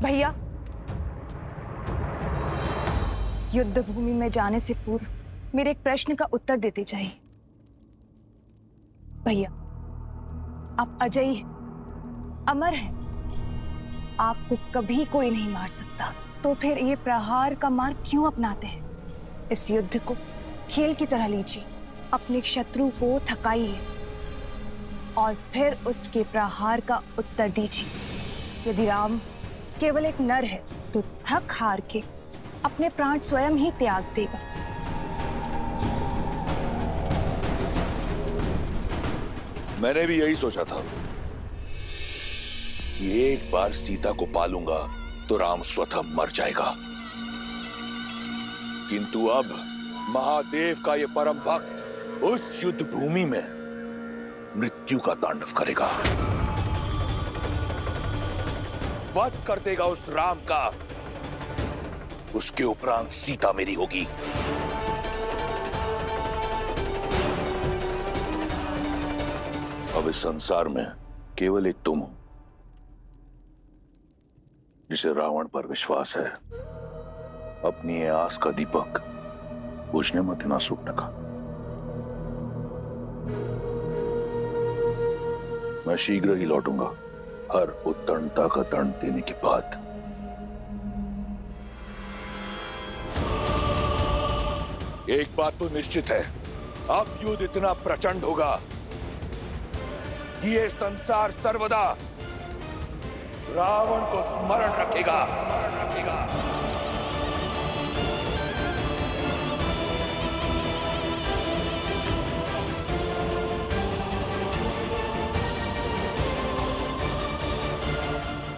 भैया, युद्ध भूमि में जाने से पूर्व मेरे एक प्रश्न का उत्तर देते जाइए। भैया, आप अजयी हैं, अमर हैं, आपको कभी कोई नहीं मार सकता, तो फिर ये प्रहार का मार्ग क्यों अपनाते हैं? इस युद्ध को खेल की तरह लीजिए, अपने शत्रु को थकाइए और फिर उसके प्रहार का उत्तर दीजिए। यदि राम केवल एक नर है तो थक हार के अपने प्राण स्वयं ही त्याग देगा। मैंने भी यही सोचा था कि एक बार सीता को पालूंगा तो राम स्वतः मर जाएगा, किंतु अब महादेव का ये परम भक्त उस युद्ध भूमि में मृत्यु का तांडव करेगा, वध कर देगा उस राम का। उसके उपरांत सीता मेरी होगी। अब इस संसार में केवल एक तुम हो जिसे रावण पर विश्वास है। अपनी ये आस का दीपक बुझने मत ना सूखने का। मैं शीघ्र ही लौटूंगा, हर उत्तंडता का दंड देने के बाद। एक बात तो निश्चित है, अब युद्ध इतना प्रचंड होगा कि ये संसार सर्वदा रावण को स्मरण रखेगा।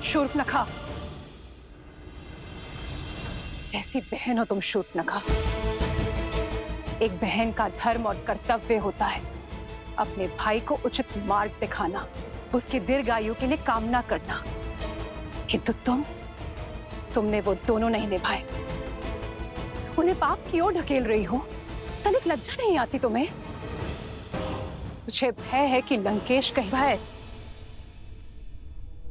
शूर्पणखा, कैसी बहन हो तुम शूर्पणखा। एक बहन का धर्म और कर्तव्य होता है अपने भाई को उचित मार्ग दिखाना, उसकी दीर्घायु के लिए कामना करना, किंतु तुमने वो दोनों नहीं निभाए। उन्हें पाप की ओर ढकेल रही हो, तनिक लज्जा नहीं आती तुम्हें? मुझे भय है कि लंकेश कहीं। भय,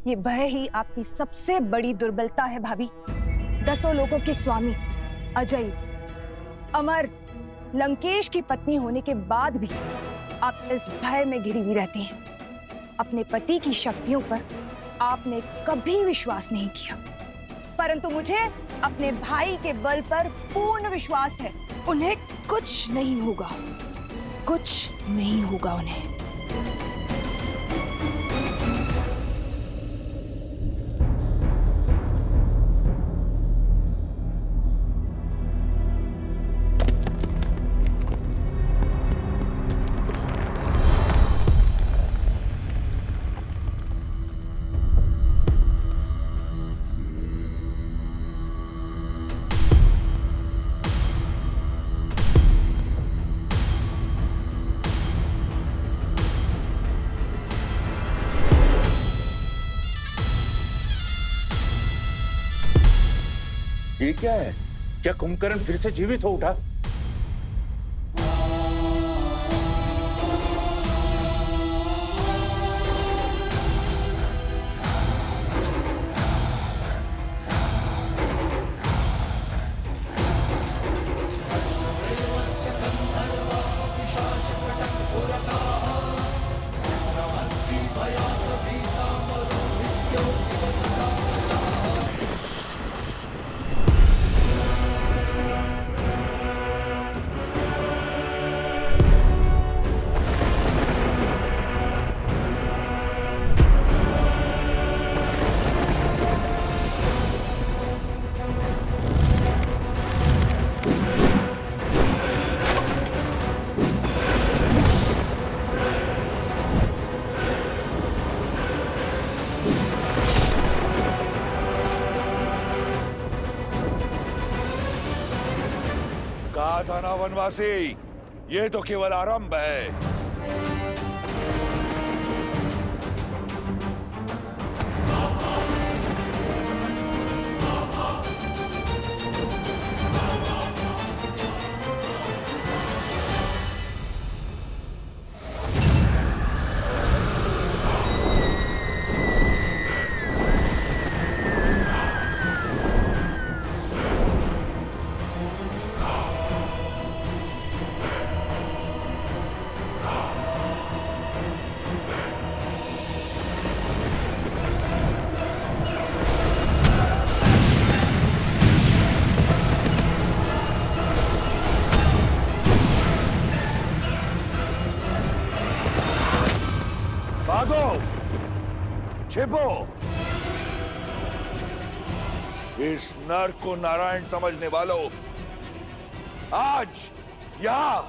ये भय ही आपकी सबसे बड़ी दुर्बलता है भाभी। 10 लोगों के स्वामी, अजय, अमर, लंकेश की पत्नी होने के बाद भी आप इस भय में घिरी हुई रहती हैं। अपने पति की शक्तियों पर आपने कभी विश्वास नहीं किया, परंतु मुझे अपने भाई के बल पर पूर्ण विश्वास है। उन्हें कुछ नहीं होगा, कुछ नहीं होगा उन्हें। ये क्या है? क्या कुंभकर्ण फिर से जीवित हो उठा? कहा था ना वनवासी, ये तो केवल आरंभ है। भागो, छिपो। इस नर को नारायण समझने वालों, आज यहां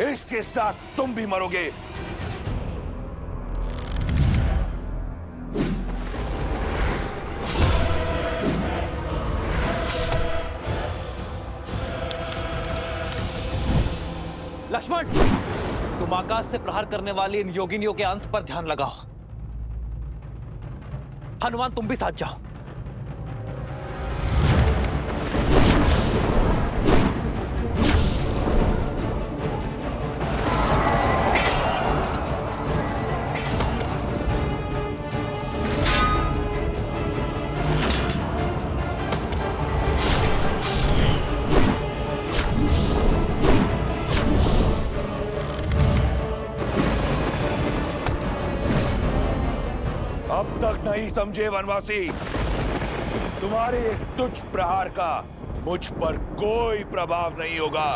इसके साथ तुम भी मरोगे। लक्ष्मण, तुम आकाश से प्रहार करने वाली इन योगिनियों के अंत पर ध्यान लगाओ। हनुमान, तुम भी साथ जाओ। अब तक नहीं समझे वनवासी, तुम्हारे एक तुच्छ प्रहार का मुझ पर कोई प्रभाव नहीं होगा।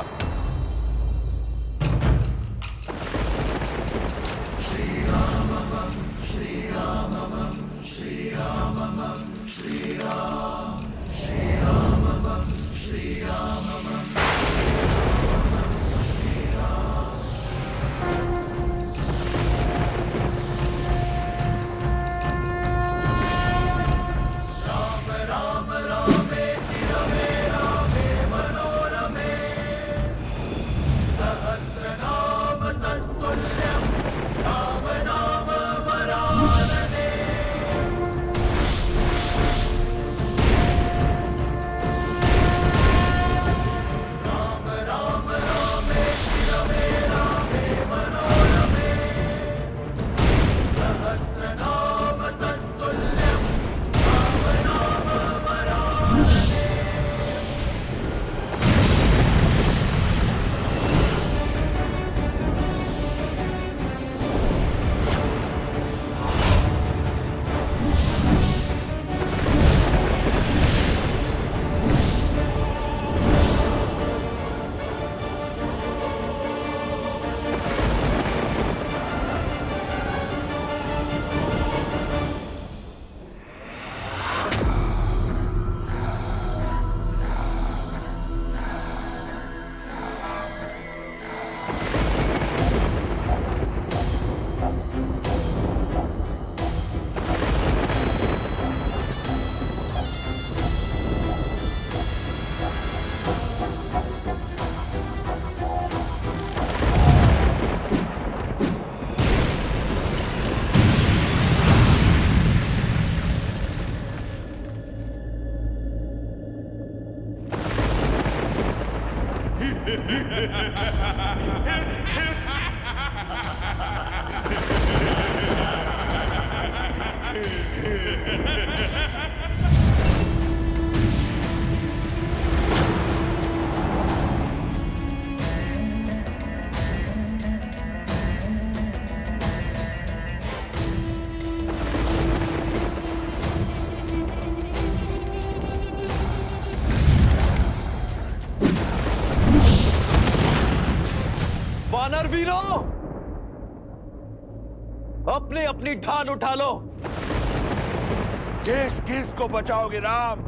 वानर वीरों, अपनी अपनी ढाल उठा लो। किस किस को बचाओगे राम?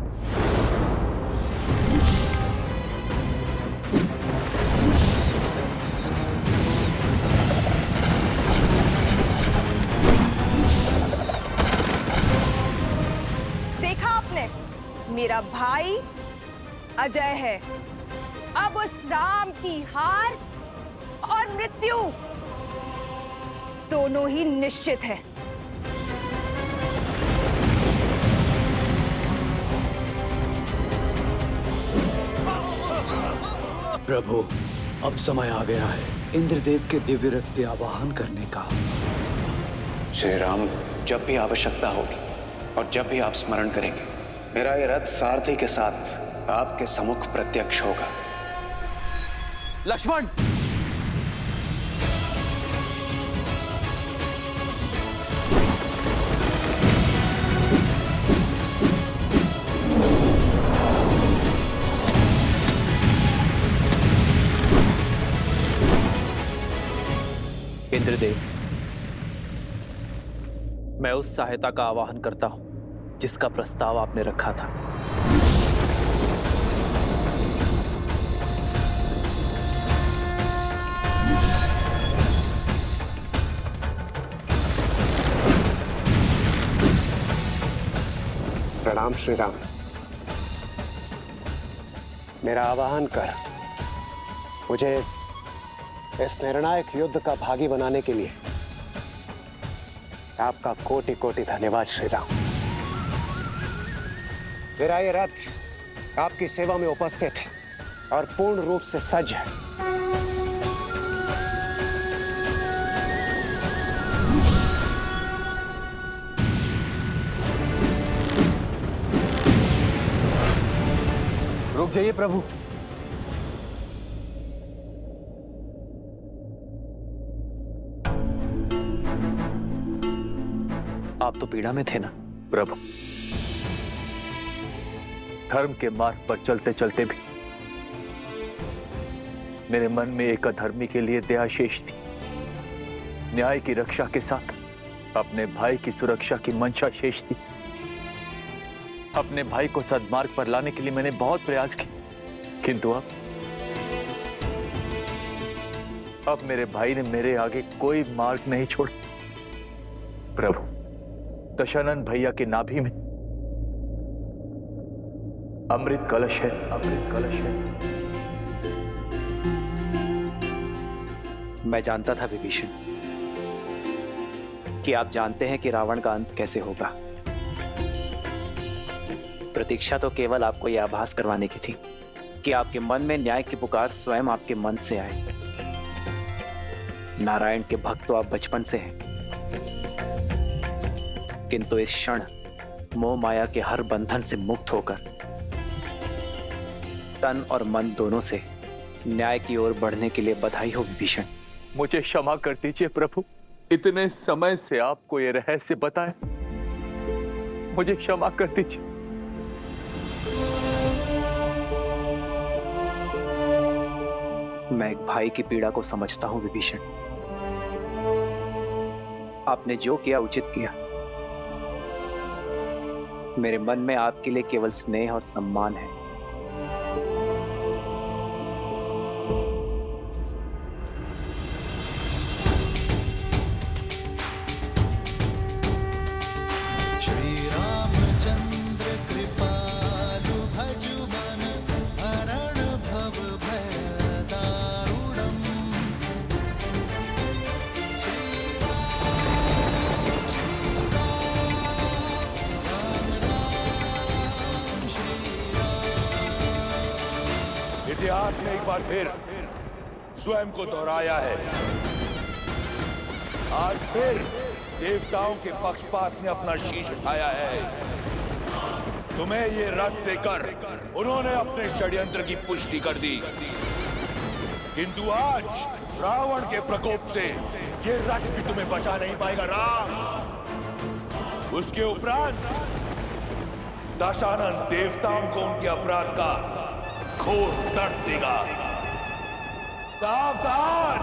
देखा आपने, मेरा भाई अजय है। अब उस राम की हार और मृत्यु दोनों ही निश्चित है। प्रभु, अब समय आ गया है इंद्रदेव के दिव्य रथ के आवाहन करने का। श्री राम, जब भी आवश्यकता होगी और जब भी आप स्मरण करेंगे, मेरा ये रथ सारथी के साथ आपके सम्मुख प्रत्यक्ष होगा। लक्ष्मण, इंद्रदेव, मैं उस सहायता का आवाहन करता हूं जिसका प्रस्ताव आपने रखा था। प्रणाम श्री राम। मेरा आवाहन कर मुझे इस निर्णायक युद्ध का भागी बनाने के लिए आपका कोटि कोटि धन्यवाद श्री राम। मेरा ये रथ आपकी सेवा में उपस्थित है और पूर्ण रूप से सज्ज है। रुक जाइए प्रभु। आप तो पीड़ा में थे ना प्रभु, धर्म के मार्ग पर चलते चलते भी मेरे मन में एक अधर्मी के लिए दया शेष थी। न्याय की रक्षा के साथ अपने भाई की सुरक्षा की मंशा शेष थी। अपने भाई को सद्मार्ग पर लाने के लिए मैंने बहुत प्रयास किए, किंतु अब मेरे भाई ने मेरे आगे कोई मार्ग नहीं छोड़ा। प्रभु, दशानन भैया के नाभि में अमृत कलश है, अमृत कलश है। मैं जानता था विभीषण कि आप जानते हैं कि रावण का अंत कैसे होगा। प्रतीक्षा तो केवल आपको यह आभास करवाने की थी कि आपके मन में न्याय की पुकार स्वयं आपके मन से आए। नारायण के भक्त तो आप बचपन से हैं, किंतु इस क्षण मोह माया के हर बंधन से मुक्त होकर तन और मन दोनों से न्याय की ओर बढ़ने के लिए बधाई हो विभीषण। मुझे क्षमा कर दीजिए प्रभु, इतने समय से आपको ये रहस्य बताए, मुझे क्षमा कर दीजिए। मैं एक भाई की पीड़ा को समझता हूं विभीषण। आपने जो किया उचित किया। मेरे मन में आपके लिए केवल स्नेह और सम्मान है। इतिहास ने एक बार फिर स्वयं को दोहराया है। आज फिर देवताओं के पक्षपात ने अपना शीश उठाया है। तुम्हें ये रथ देकर उन्होंने अपने षड्यंत्र की पुष्टि कर दी, किंतु आज रावण के प्रकोप से ये रथ भी तुम्हें बचा नहीं पाएगा राम। उसके उपरांत दशानन देवताओं को उनके अपराध का घोर दर्द देगा। सावधान!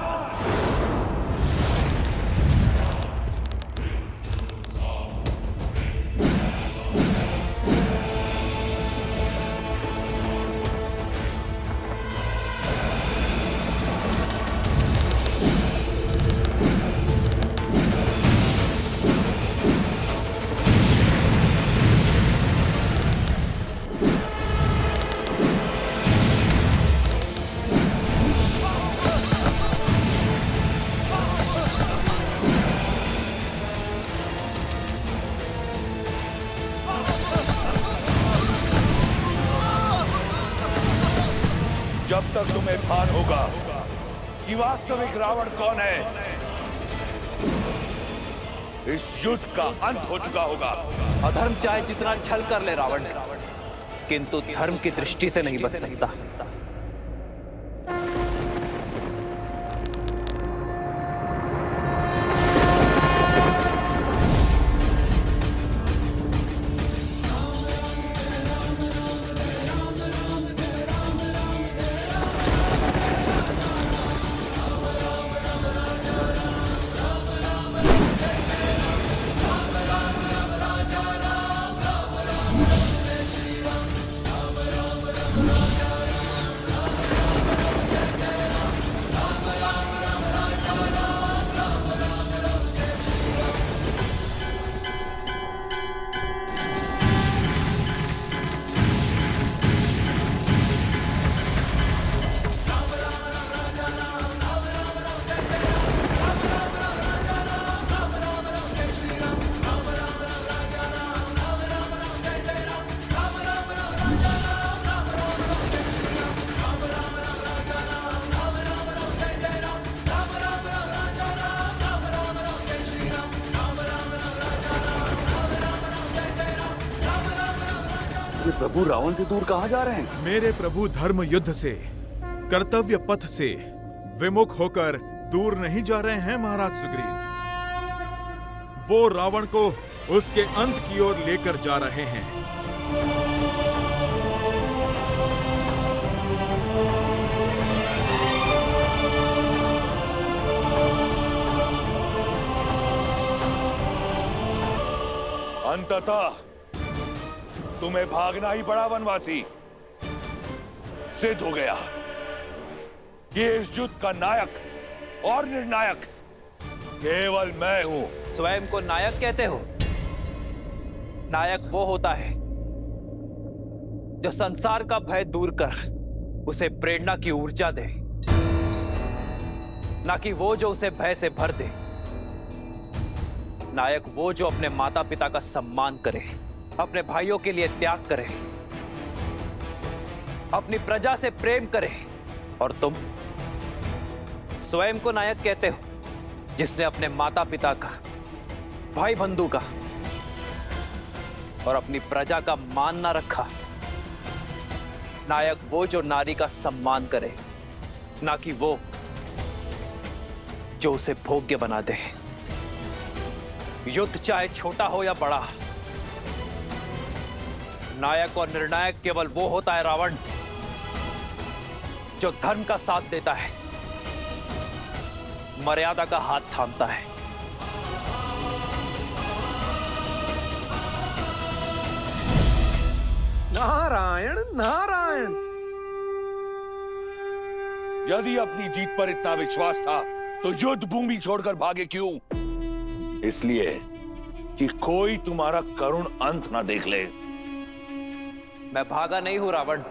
जब तक तुम्हें भान होगा कि वास्तविक रावण कौन है, इस युद्ध का अंत हो चुका होगा। अधर्म चाहे जितना छल कर ले रावण, किंतु धर्म की दृष्टि से नहीं बच सकता। प्रभु रावण से दूर कहाँ जा रहे हैं? मेरे प्रभु धर्म युद्ध से, कर्तव्य पथ से विमुख होकर दूर नहीं जा रहे हैं महाराज सुग्रीव। वो रावण को उसके अंत की ओर लेकर जा रहे हैं। अंततः तुम्हें भागना ही पड़ा वनवासी। सिद्ध हो गया कि इस युद्ध का नायक और निर्णायक केवल मैं हूं। स्वयं को नायक कहते हो? नायक वो होता है जो संसार का भय दूर कर उसे प्रेरणा की ऊर्जा दे, ना कि वो जो उसे भय से भर दे। नायक वो जो अपने माता पिता का सम्मान करे, अपने भाइयों के लिए त्याग करे, अपनी प्रजा से प्रेम करे। और तुम स्वयं को नायक कहते हो जिसने अपने माता पिता का, भाई बंधु का और अपनी प्रजा का मान ना रखा। नायक वो जो नारी का सम्मान करे, ना कि वो जो उसे भोग्य बना दे। युद्ध चाहे छोटा हो या बड़ा, नायक और निर्णायक केवल वो होता है रावण जो धर्म का साथ देता है, मर्यादा का हाथ थामता है। नारायण नारायण। यदि अपनी जीत पर इतना विश्वास था तो युद्ध भूमि छोड़कर भागे क्यों? इसलिए कि कोई तुम्हारा करुण अंत ना देख ले। मैं भागा नहीं हूं रावण,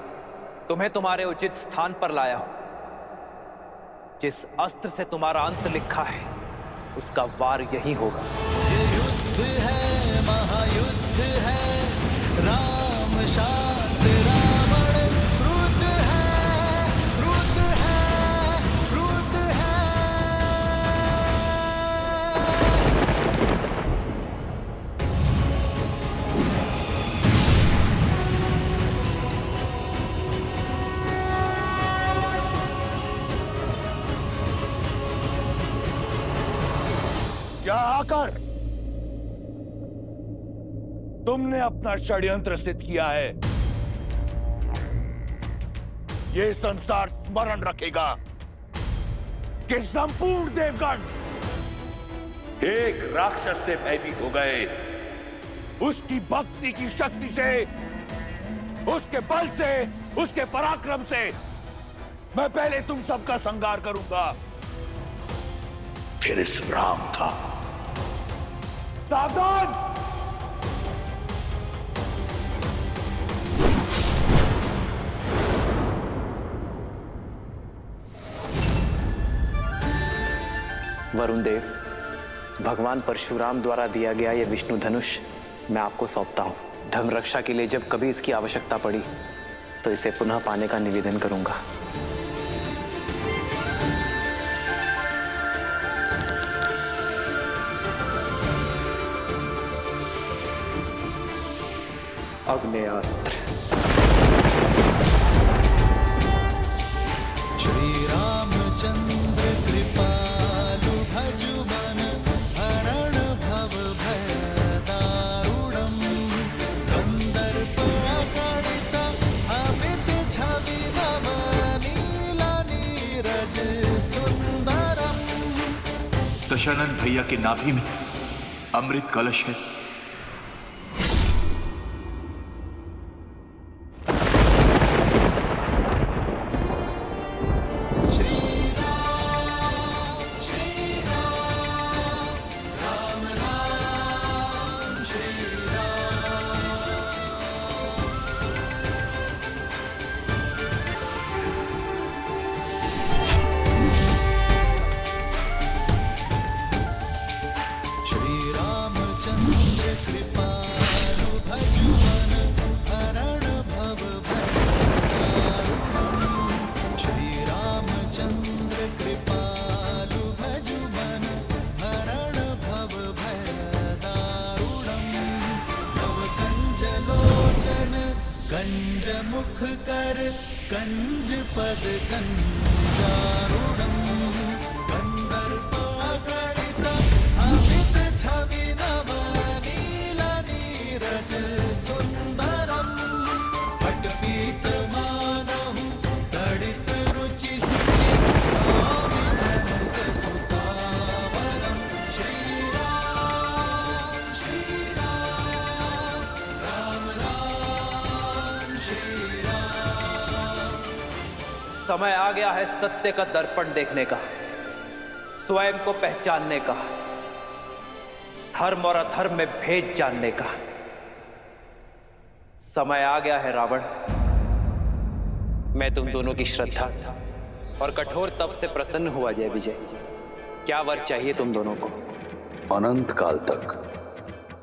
तुम्हें तुम्हारे उचित स्थान पर लाया हूं। जिस अस्त्र से तुम्हारा अंत लिखा है उसका वार यही होगा। ये युद्ध है, महायुद्ध है, राम शांत रावण क्रुद्ध है, क्रुद्ध है, क्रुद्ध है। क्या आकर तुमने अपना षड्यंत्र सिद्ध किया है? ये संसार स्मरण रखेगा कि संपूर्ण देवगण एक राक्षस से भयभीत हो गए। उसकी भक्ति की शक्ति से, उसके बल से, उसके पराक्रम से मैं पहले तुम सबका संहार करूंगा, फिर इस राम का। सावधान! वरुण देव, भगवान परशुराम द्वारा दिया गया यह विष्णु धनुष मैं आपको सौंपता हूं। धर्म रक्षा के लिए जब कभी इसकी आवश्यकता पड़ी तो इसे पुनः पाने का निवेदन करूंगा। अग्नेयास्त्र। श्री रामचंद्र कृपालु भजुमन हरण भव भय दारुणम कंदर्प अगणित अमित छवि नव नीला नीरज सुंदरम। दशानन भैया के नाभि में अमृत कलश है। श्री रामचंद्र कंज मुख कर कंज पद कंजारूढ़म गंधर्वागणित अमित छवि नव नील नीरज सुंदरम पटपीत मानहु तड़ित रुचि सुचि जनक सुतावरम श्री राम राम राम श्री राम। समय आ गया है सत्य का दर्पण देखने का, स्वयं को पहचानने का, धर्म और अधर्म में भेद जानने का। समय आ गया है रावण। मैं तुम दोनों की श्रद्धा और कठोर तप से प्रसन्न हुआ जय विजय। क्या वर चाहिए तुम दोनों को? अनंत काल तक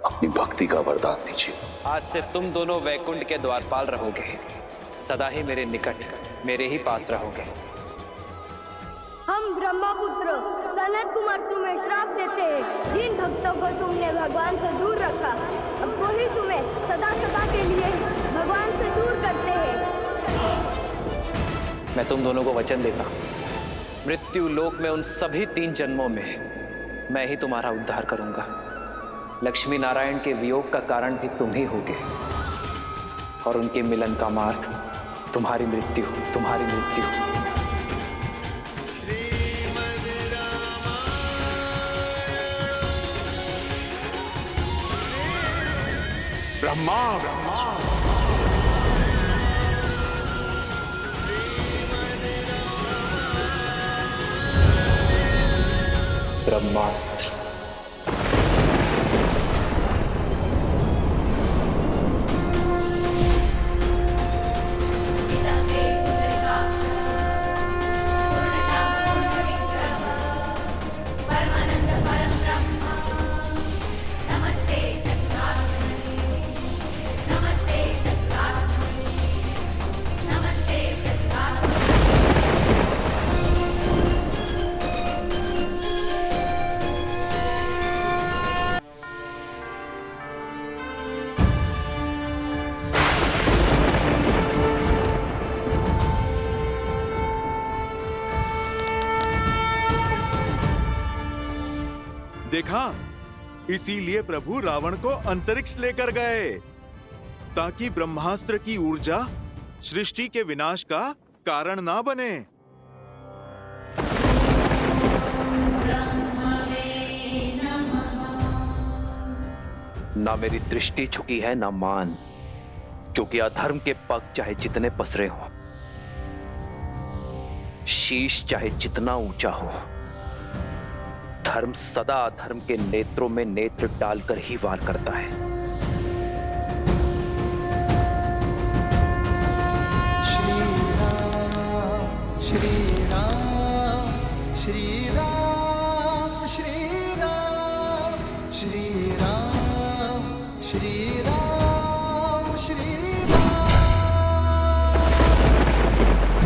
अपनी भक्ति का वरदान दीजिए। आज से तुम दोनों वैकुंठ के द्वारपाल रहोगे, सदा ही मेरे निकट, मेरे ही पास रहोगे। हम ब्रह्मपुत्र सनत कुमार तुम्हें श्राप देते हैं। जिन भक्तों को तुमने भगवान से दूर रखा, अब वही तुम्हें सदा सदा के लिए भगवान से दूर करते हैं। मैं तुम दोनों को वचन देता हूं, मृत्यु लोक में उन सभी 3 जन्मों में मैं ही तुम्हारा उद्धार करूंगा। लक्ष्मी नारायण के वियोग का कारण भी तुम ही होगे और उनके मिलन का मार्ग तुम्हारी मृत्यु, तुम्हारी मृत्यु। ब्रह्मास्त्र। ब्रह्मास्त्र। देखा, इसीलिए प्रभु रावण को अंतरिक्ष लेकर गए, ताकि ब्रह्मास्त्र की ऊर्जा सृष्टि के विनाश का कारण ना बने। ना मेरी दृष्टि झुकी है ना मान, क्योंकि अधर्म के पग चाहे जितने पसरे हों, शीश चाहे जितना ऊंचा हो, धर्म सदा अधर्म के नेत्रों में नेत्र डालकर ही वार करता है। श्री राम श्री राम श्री राम श्री राम श्री राम श्री राम श्री राम।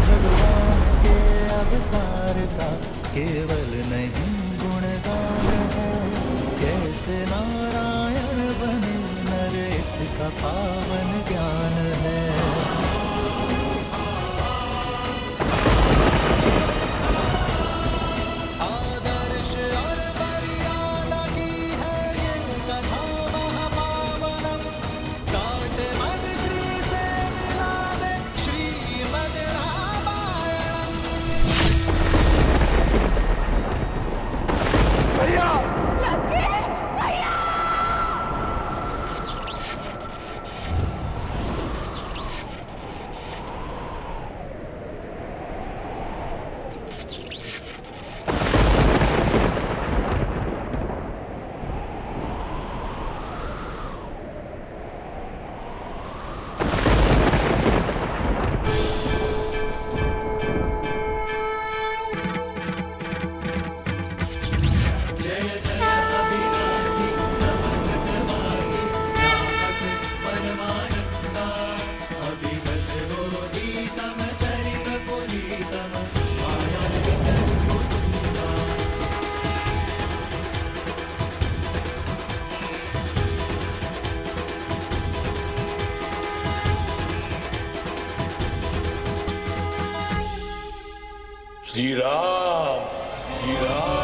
भगवान के अवतार का केवल नहीं गुणगान है, कैसे नारायण बने नर इसका पावन ज्ञान है। आदर्श और मर्यादा की है ये कथा महापावनम, काट मद श्री से मिला दे श्रीमद रामायणम। लंकेश भैया! श्री राम, श्री राम।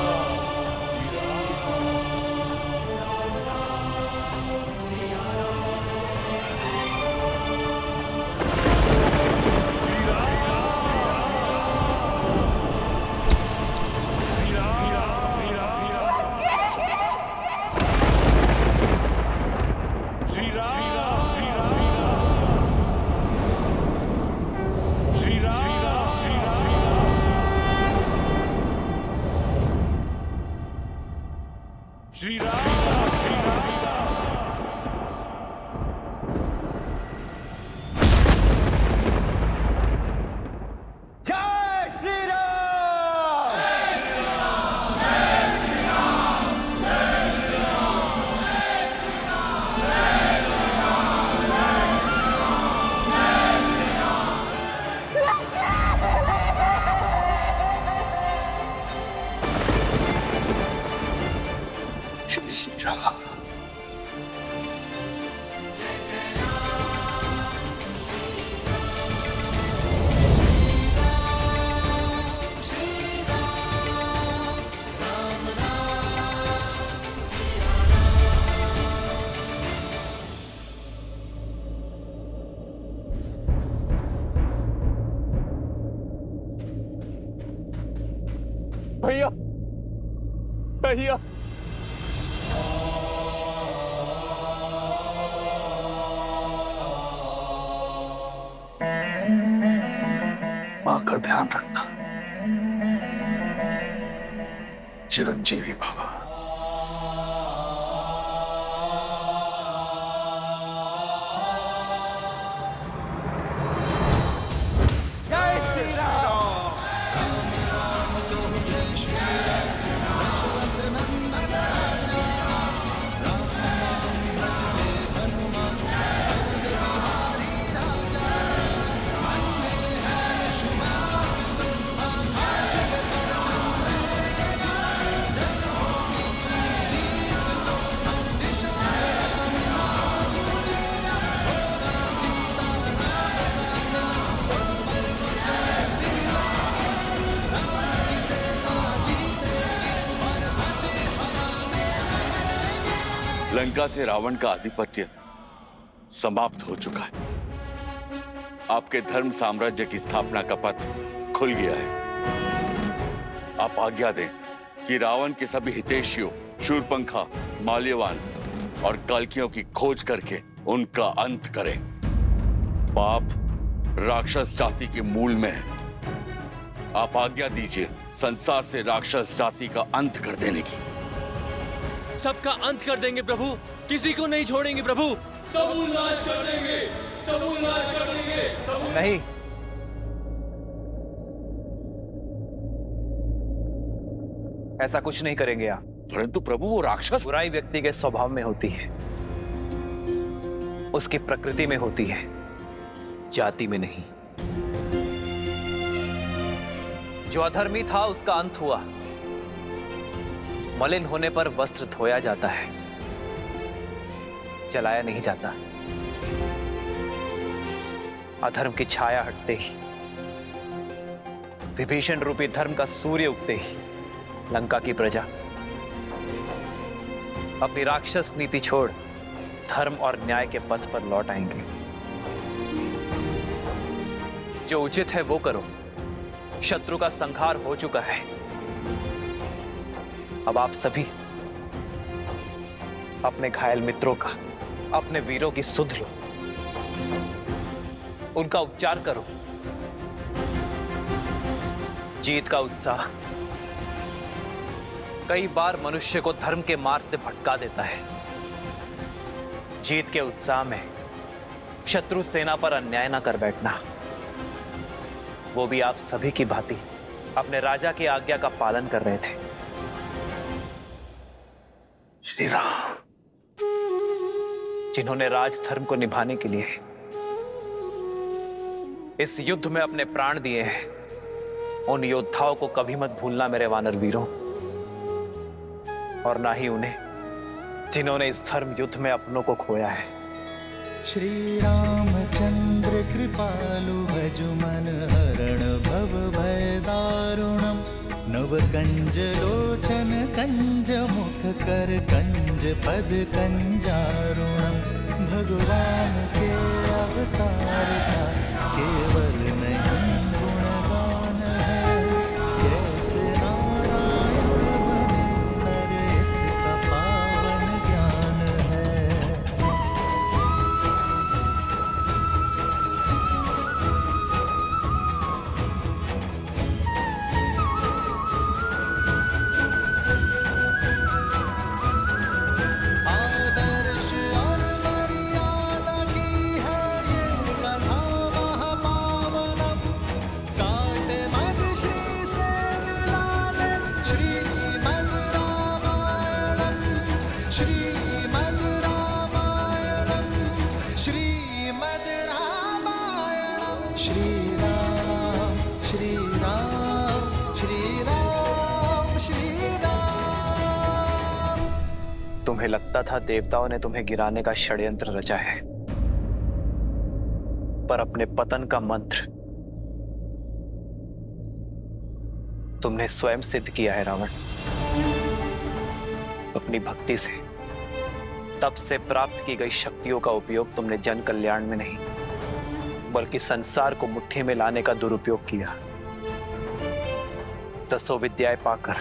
भैया, भैया, माँ का ध्यान रखना। चिरंजीवी बाबा। जय श्री राम। लंका से रावण का आधिपत्य समाप्त हो चुका है। आपके धर्म साम्राज्य की स्थापना का पथ खुल गया है। आप आज्ञा दें कि रावण के सभी हितैषियों शूरपंखा, माल्यवान और कल्कियों की खोज करके उनका अंत करें। पाप राक्षस जाति के मूल में है। आप आज्ञा दीजिए संसार से राक्षस जाति का अंत कर देने की। सबका अंत कर देंगे प्रभु, किसी को नहीं छोड़ेंगे प्रभु। सबूत नाश कर देंगे, सबूत नाश कर देंगे। नहीं, ऐसा कुछ नहीं करेंगे आप। परंतु प्रभु वो राक्षस। बुराई व्यक्ति के स्वभाव में होती है, उसकी प्रकृति में होती है, जाति में नहीं। जो अधर्मी था उसका अंत हुआ। मलिन होने पर वस्त्र धोया जाता है, जलाया नहीं जाता। अधर्म की छाया हटते ही, विभीषण रूपी धर्म का सूर्य उगते ही लंका की प्रजा अपनी राक्षस नीति छोड़ धर्म और न्याय के पथ पर लौट आएंगे। जो उचित है वो करो। शत्रु का संहार हो चुका है। अब आप सभी अपने घायल मित्रों का, अपने वीरों की सुध लो, उनका उपचार करो। जीत का उत्साह कई बार मनुष्य को धर्म के मार्ग से भटका देता है। जीत के उत्साह में शत्रु सेना पर अन्याय ना कर बैठना, वो भी आप सभी की भांति अपने राजा की आज्ञा का पालन कर रहे थे। श्री राम। जिन्होंने राज धर्म को निभाने के लिए इस युद्ध में अपने प्राण दिए हैं, उन योद्धाओं को कभी मत भूलना मेरे वानर वीरों, और ना ही उन्हें जिन्होंने इस धर्म युद्ध में अपनों को खोया है। श्री रामचंद्र कर कृपालु भज मन हरण भव भय दारुणम नव कंज लोचन कंज मुख कर कंज पद कंजारुणम भगवान के अवतार का केवल नहीं गुणगान है कैसे नारायण बने नर इसका पावन ज्ञान है। आदर्श और मर्यादा की है ये कथा महापावनम काटे मद श्री से मिला दे श्रीमद् रामायणम श्रीमद् रामायणम श्रीमद् रामायणम श्री राम श्री राम श्री राम श्री राम। तुम्हें लगता था देवताओं ने तुम्हें गिराने का षड्यंत्र रचा है, पर अपने पतन का मंत्र तुमने स्वयं सिद्ध किया है रावण। अपनी भक्ति से तप से प्राप्त की गई शक्तियों का उपयोग तुमने जन कल्याण में नहीं बल्कि संसार को मुट्ठी में लाने का दुरुपयोग किया। दसों विद्याएं पाकर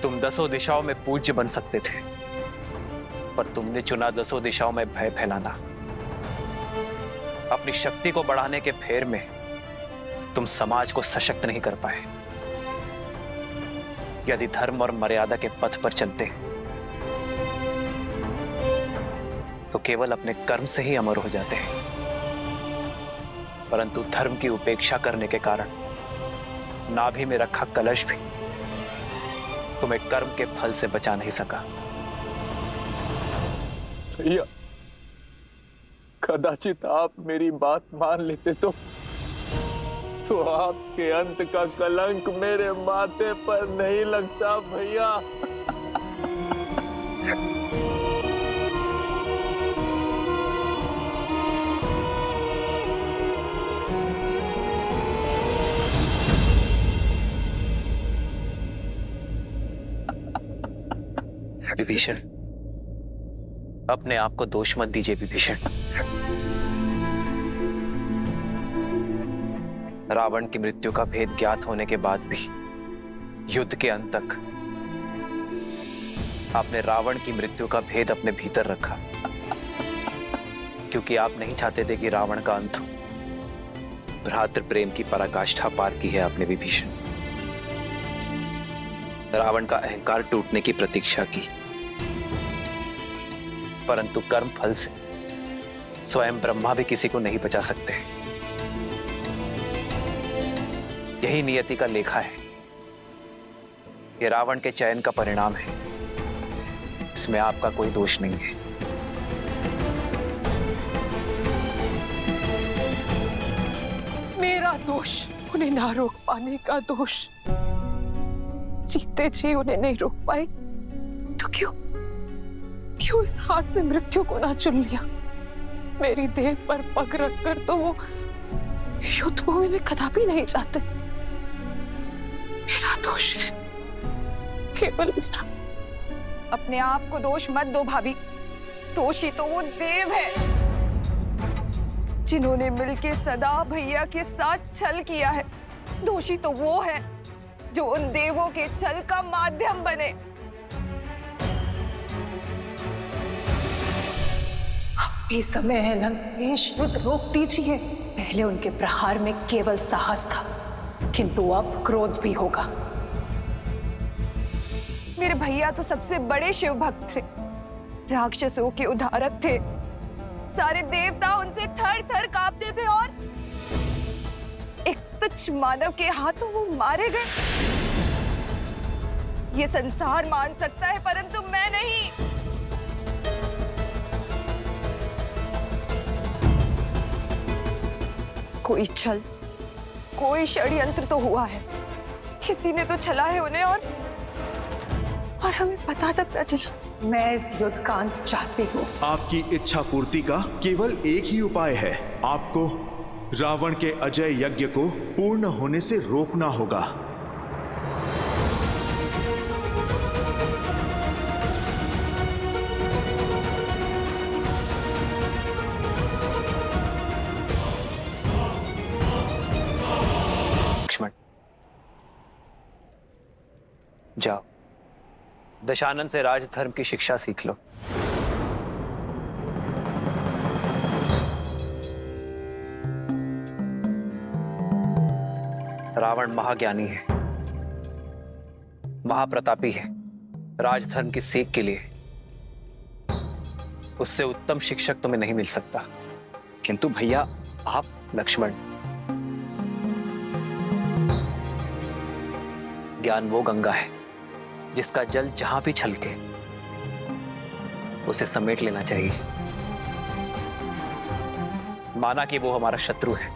तुम दसों दिशाओं में पूज्य बन सकते थे, पर तुमने चुना दसों दिशाओं में भय फैलाना। अपनी शक्ति को बढ़ाने के फेर में तुम समाज को सशक्त नहीं कर पाए। यदि धर्म और मर्यादा के पथ पर चलते तो केवल अपने कर्म से ही अमर हो जाते हैं, परंतु धर्म की उपेक्षा करने के कारण नाभि में रखा कलश भी तुम्हें कर्म के फल से बचा नहीं सका। भैया, कदाचित आप मेरी बात मान लेते तो आपके अंत का कलंक मेरे माथे पर नहीं लगता भैया। विभीषण, अपने आप को दोष मत दीजिए विभीषण। रावण की मृत्यु का भेद ज्ञात होने के बाद भी युद्ध के अंत तक आपने रावण की मृत्यु का भेद अपने भीतर रखा, क्योंकि आप नहीं चाहते थे कि रावण का अंत हो। भ्रातृ प्रेम की पराकाष्ठा पार की है आपने विभीषण। रावण का अहंकार टूटने की प्रतीक्षा की, परंतु कर्म फल से स्वयं ब्रह्मा भी किसी को नहीं बचा सकते। यही नियति का लेखा है। यह रावण के चयन का परिणाम है, इसमें आपका कोई दोष नहीं है। मेरा दोष, उन्हें ना रोक पाने का दोष। जीते जी उन्हें नहीं रोक पाए तो क्यों इस हाथ में मृत्यु को ना चुन लिया? मेरी देह पर पग रखकर तो वो युद्ध भूमि में कदापि नहीं जाते। मेरा दोष है, केवल मेरा। अपने आप को दोष मत दो भाभी। दोषी तो वो देव है जिन्होंने मिलके सदा भैया के साथ छल किया है। दोषी तो वो है जो उन देवों के छल का माध्यम बने। अभी समय है लंकेश, युद्ध रोक दीजिए। पहले उनके प्रहार में केवल साहस था, किंतु अब क्रोध भी होगा। मेरे भैया तो सबसे बड़े शिव भक्त थे, राक्षसों के उद्धारक थे। सारे देवता उनसे थर थर कांपते थे और एक तुच्छ मानव के हाथों वो मारे गए। ये संसार मान सकता है, परंतु मैं नहीं। कोई छल, कोई षड्यंत्र तो हुआ है। किसी ने तो छला है उन्हें और हमें पता तक न चला। मैं इस युद्ध का अंत चाहती हूँ। आपकी इच्छा पूर्ति का केवल एक ही उपाय है, आपको रावण के अजय यज्ञ को पूर्ण होने से रोकना होगा। लक्ष्मण, जाओ दशानन से राजधर्म की शिक्षा सीख लो। रावण महाज्ञानी है, महाप्रतापी है। राजधर्म की सीख के लिए उससे उत्तम शिक्षक तुम्हें नहीं मिल सकता। किंतु भैया आप। लक्ष्मण, ज्ञान वो गंगा है जिसका जल जहां भी छलके उसे समेट लेना चाहिए। माना कि वो हमारा शत्रु है,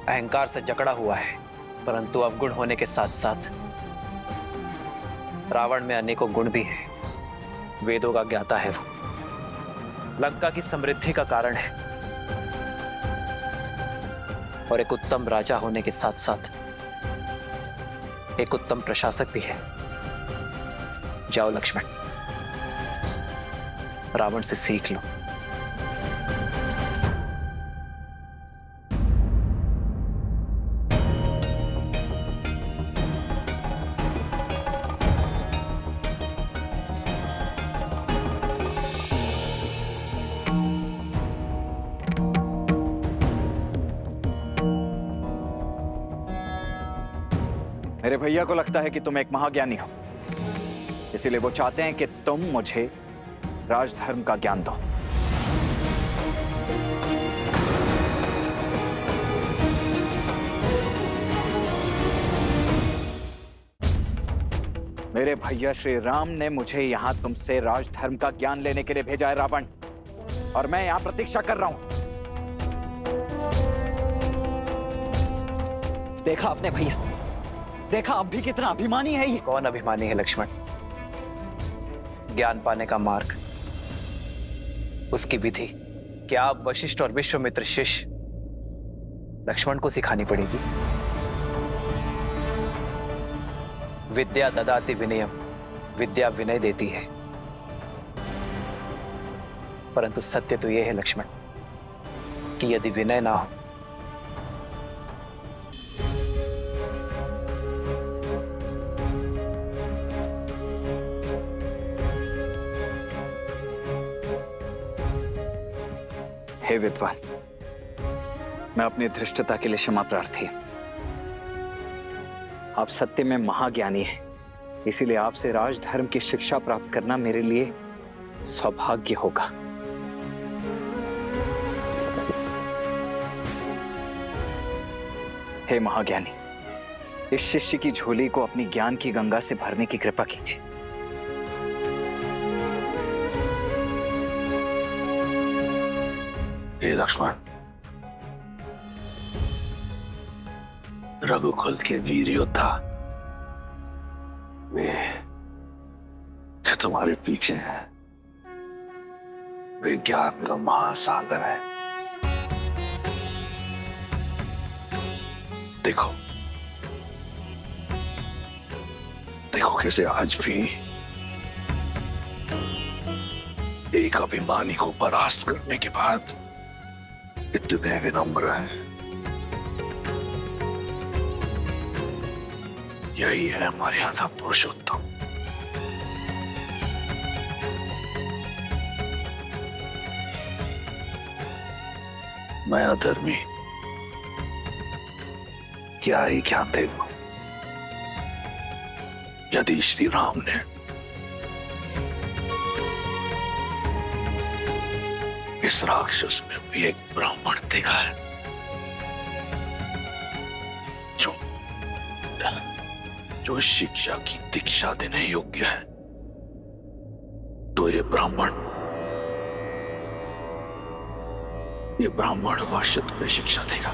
अहंकार से जकड़ा हुआ है, परंतु अवगुण होने के साथ साथ रावण में अनेकों गुण भी हैं। वेदों का ज्ञाता है वो, लंका की समृद्धि का कारण है और एक उत्तम राजा होने के साथ साथ एक उत्तम प्रशासक भी है। जाओ लक्ष्मण, रावण से सीख लो। मेरे भैया को लगता है कि तुम एक महाज्ञानी हो, इसीलिए वो चाहते हैं कि तुम मुझे राजधर्म का ज्ञान दो। मेरे भैया श्री राम ने मुझे यहां तुमसे राजधर्म का ज्ञान लेने के लिए भेजा है रावण, और मैं यहां प्रतीक्षा कर रहा हूं। देखा आपने भैया, देखा अब भी कितना अभिमानी है ये। कौन अभिमानी है लक्ष्मण? ज्ञान पाने का मार्ग, उसकी विधि क्या आप वशिष्ठ और विश्वामित्र शिष्य लक्ष्मण को सिखानी पड़ेगी। विद्या ददाति विनयम, विद्या विनय देती है, परंतु सत्य तो यह है लक्ष्मण कि यदि विनय ना हो हे विद्वान, मैं अपनी धृष्टता के लिए क्षमा प्रार्थी हूं। आप सत्य में महाज्ञानी हैं, इसीलिए आपसे राजधर्म की शिक्षा प्राप्त करना मेरे लिए सौभाग्य होगा। हे महाज्ञानी, इस शिष्य की झोली को अपनी ज्ञान की गंगा से भरने की कृपा कीजिए। हे लक्ष्मण, रघुकुल के वीर योद्धा वे जो तुम्हारे पीछे हैं, वे ज्ञान का महासागर है। देखो देखो कैसे आज भी एक अभिमानी को परास्त करने के बाद इतने विनम्र हैं। यही है हमारे यहाँ पुरुषोत्तम। मैं अधर्मी क्या ही ज्ञान दे दूं? यदि श्री राम ने इस राक्षस में भी एक ब्राह्मण देखा है जो शिक्षा की दीक्षा देने योग्य है, तो ये ब्राह्मण अवश्य तुम्हें शिक्षा देगा।